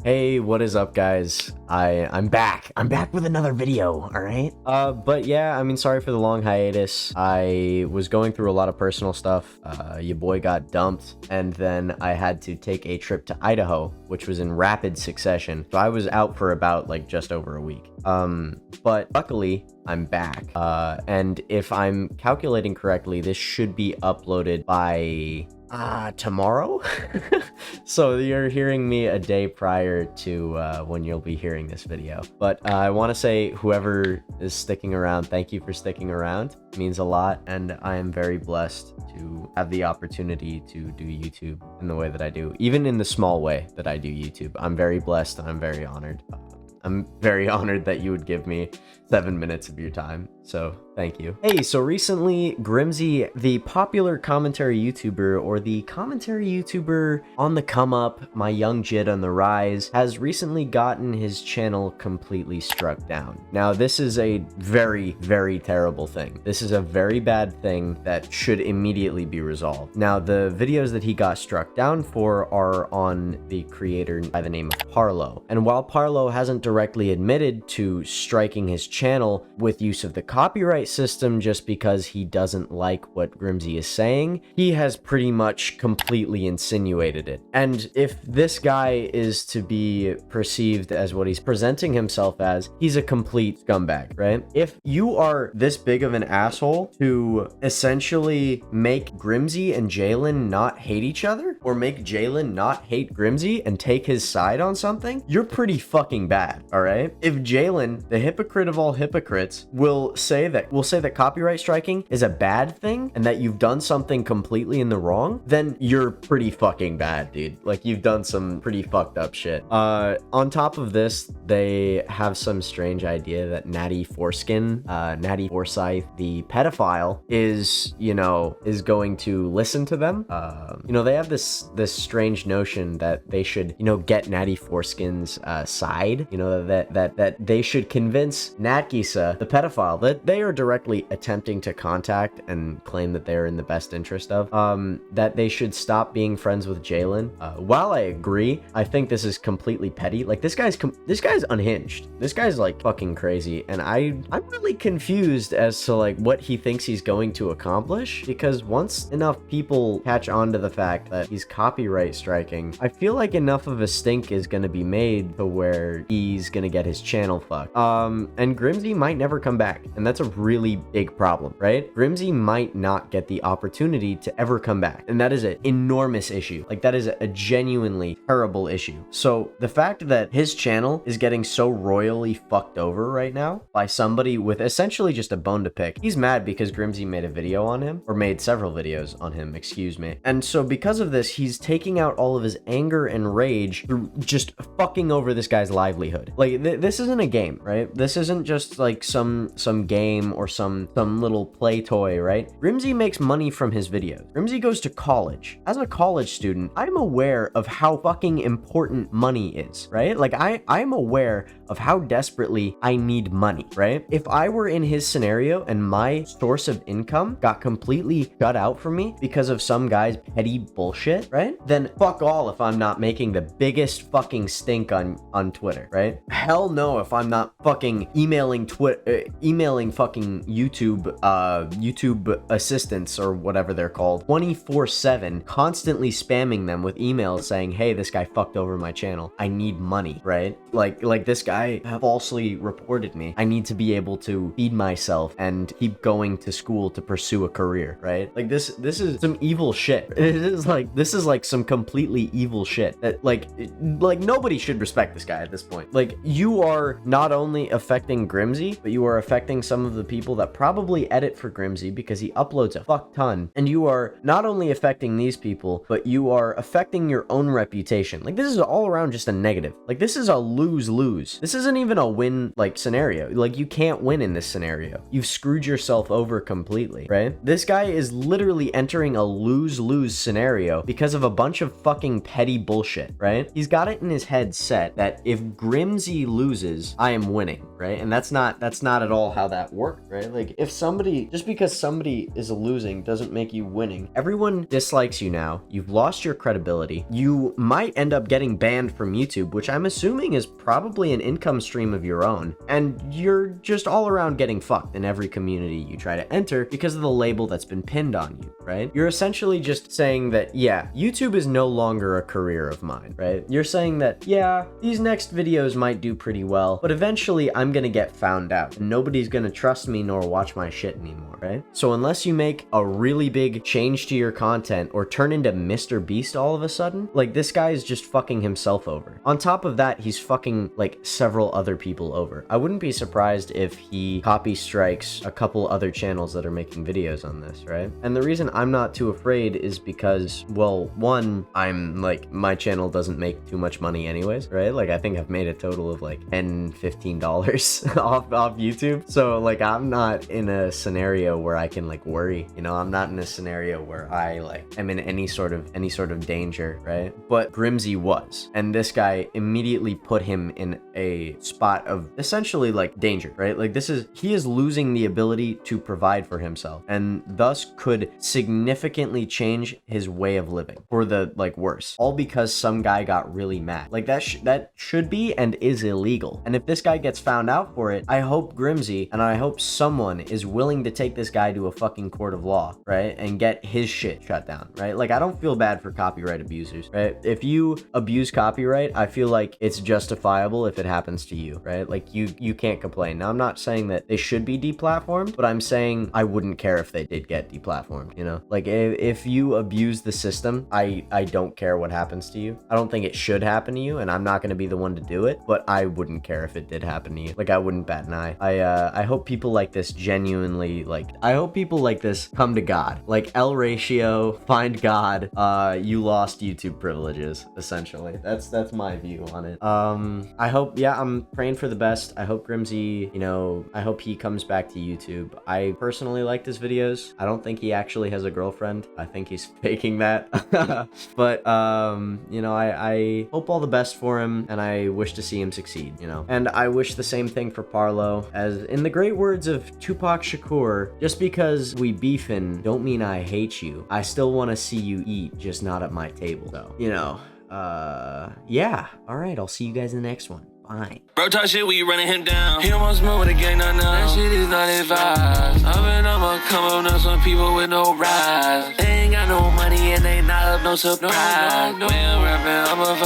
Hey, what is up, guys? I'm back. I'm back with another video, all right? But yeah, I mean, sorry for the long hiatus. I was going through a lot of personal stuff. Your boy got dumped, and then I had to take a trip to Idaho, which was in rapid succession. So I was out for about like just over a week. But luckily, I'm back. And if I'm calculating correctly, this should be uploaded by tomorrow. So you're hearing me a day prior to when you'll be hearing this video. But I want to say, whoever is sticking around, thank you for sticking around. It means a lot, and I am very blessed to have the opportunity to do YouTube in the way that I do, even in the small way that I do YouTube. I'm very blessed, and I'm very honored. I'm very honored that you would give me 7 minutes of your time, so thank you. Hey, so recently, Grimsy, the popular commentary YouTuber, or the commentary YouTuber on the come up, my young Jid on the rise, has recently gotten his channel completely struck down. Now, this is a very, very terrible thing. This is a very bad thing that should immediately be resolved. Now, the videos that he got struck down for are on the creator by the name of Parlo. And while Parlo hasn't directly admitted to striking his channel with use of the copyright system just because he doesn't like what Grimsy is saying, he has pretty much completely insinuated it. And if this guy is to be perceived as what he's presenting himself as, he's a complete scumbag, right? If you are this big of an asshole to essentially make Grimsy and Jalen not hate each other, or make Jalen not hate Grimsy and take his side on something, you're pretty fucking bad, all right? If Jalen, the hypocrite of all hypocrites, will say that copyright striking is a bad thing and that you've done something completely in the wrong, then you're pretty fucking bad, dude. Like, you've done some pretty fucked up shit. On top of this, they have some strange idea that Natty Foreskin, Natty Forsyth, the pedophile, is going to listen to them. They have this strange notion that they should, get Natty Foreskin's side, that they should convince Natgisa, the pedophile, that they are directly attempting to contact and claim that they're in the best interest of, that they should stop being friends with Jalen. While I agree, I think this is completely petty. Like, this guy's unhinged. This guy's like fucking crazy, and I'm really confused as to like what he thinks he's going to accomplish, because once enough people catch on to the fact that he's copyright striking, I feel like enough of a stink is going to be made to where he's going to get his channel fucked. And Grimsy might never come back, and that's a really big problem, right? Grimsy might not get the opportunity to ever come back, and that is an enormous issue. Like, that is a genuinely terrible issue. So the fact that his channel is getting so royally fucked over right now by somebody with essentially just a bone to pick, he's mad because Grimsy made a video on him, or made several videos on him, excuse me. And so because of this, he's taking out all of his anger and rage through just fucking over this guy's livelihood. Like, this isn't a game, right? This isn't just like some game or some little play toy, right? Grimsy makes money from his videos. Grimsy goes to college. As a college student, I'm aware of how fucking important money is, right? Like, I'm aware of how desperately I need money, right? If I were in his scenario and my source of income got completely shut out from me because of some guy's petty bullshit, right? Then fuck all if I'm not making the biggest fucking stink on Twitter, right? Hell no if I'm not fucking emailing fucking YouTube assistants, or whatever they're called, 24/7, constantly spamming them with emails saying, hey, this guy fucked over my channel, I need money, right? Like this guy falsely reported me, I need to be able to feed myself and keep going to school to pursue a career, right? Like, this is some evil shit. This is like some completely evil shit that like nobody should respect this guy at this point. Like, you are not only affecting Grimsy, but you are affecting some of the people that probably edit for Grimsy, because he uploads a fuck ton. And you are not only affecting these people, but you are affecting your own reputation. Like, this is all around just a negative. Like, this is a lose-lose. This isn't even a win, like, scenario. Like, you can't win in this scenario. You've screwed yourself over completely, right? This guy is literally entering a lose-lose scenario because of a bunch of fucking petty bullshit, right? He's got it in his head set that if Grimsy loses, I am winning, right? And that's not at all how that works, right? Like, if somebody, just because somebody is losing doesn't make you winning. Everyone dislikes you now. You've lost your credibility. You might end up getting banned from YouTube, which I'm assuming is probably an income stream of your own. And you're just all around getting fucked in every community you try to enter because of the label that's been pinned on you, right? You're essentially just saying that, yeah, YouTube is no longer a career of mine, right? You're saying that, yeah, these next videos might do pretty well, but eventually I'm gonna get found out and nobody's gonna trust me nor watch my shit anymore, right? So unless you make a really big change to your content or turn into Mr. Beast all of a sudden, like, this guy is just fucking himself over. On top of that, he's fucking like several other people over. I wouldn't be surprised if he copy strikes a couple other channels that are making videos on this, right? And the reason I'm not too afraid is because, well, one, I'm like, my channel doesn't make too much money anyways, right? Like, I think I've made a total of like $10-15 off YouTube. So like, I'm not in a scenario where I can like worry, you know, I'm not in a scenario where I like am in any sort of danger, right? But Grimsy was, and this guy immediately put him in a spot of essentially like danger, right? Like, he is losing the ability to provide for himself, and thus could significantly change his way of living for the like worse, all because some guy got really mad. Like, that should be and is illegal. And if this guy gets found out for it, I hope Grimsy and I hope someone is willing to take this guy to a fucking court of law, right? And get his shit shut down, right? Like, I don't feel bad for copyright abusers, right? If you abuse copyright, I feel like it's justifiable if it happens to you, right? Like, you can't complain. Now, I'm not saying that they should be deplatformed, but I'm saying I wouldn't care if they did get deplatformed, you know? Like, if you abuse the system, I don't care what happens to you. I don't think it should happen to you, and I'm not going to be the one to do it, but I wouldn't care if it did happen to you. Like, I wouldn't bat an eye. I hope people like this genuinely, like, I hope people like this come to God. Like, L ratio, find God, you lost YouTube privileges, essentially. That's my view on it. I hope, yeah, I'm praying for the best. I hope Grimsy, you know, I hope he comes back to YouTube. I personally like his videos. I don't think he actually has a girlfriend. I think he's faking that. But, you know, I hope all the best for him, and I wish to see him succeed, you know? And I wish the same thing for Parlo, as in the great words of Tupac Shakur, just because we beefin' don't mean I hate you. I still want to see you eat, just not at my table. So, you know, yeah. All right, I'll see you guys in the next one. Bye. Bro, talk shit, we running him down. He don't want smoke with a gang, nah. That shit is not advised. I'ma come up on some people with no rise. They ain't got no money and they not up no surprise. No, I'm rapping, I'm a